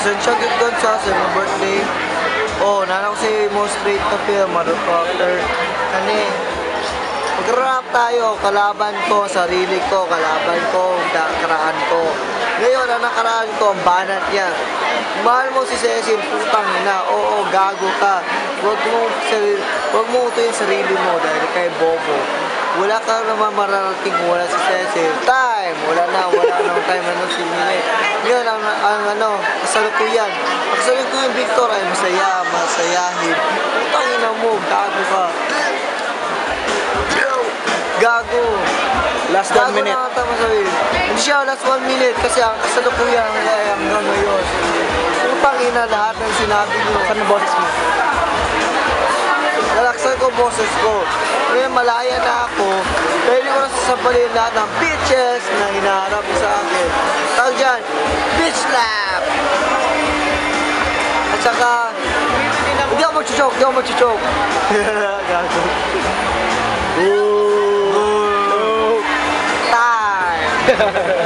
Pasensya gud kon sa mga birthday. Oh, nana ko si mo straight na film, motherfucker. Kani, mag-rap tayo, kalaban ko, sarili ko, kalaban ko, karaan ko. Ngayon, ang nakaraan ko, ang banat niya. Mahal mo si Cecil, putang ina, oo, gago ka. Huwag mo utuin sarili mo dahil kay Bobo. Wala ka naman mararating kung wala si Cecil. Time! Wala na time ano si Mile. Ngayon, ang kasalukuyan. Ang kasalukuyan Victor ay masayahin. Putang ina mo, gago ka. Gago. Last 1 minute. Gago na tama sabihin. Hindi siya last 1 minute kasi ang kasalukuyan ay hanggang ngayon. Putang ina lahat ng sinabi niyo. Saan ang boses mo? Nalaksan ko boses ko. Ngayon malaya na ako. Pwede ko na sasabalin lahat ng bitches na hinaharap sa akin. Tawag dyan, bitch slap! At saka, hindi ako mag-choke. Gago. Time!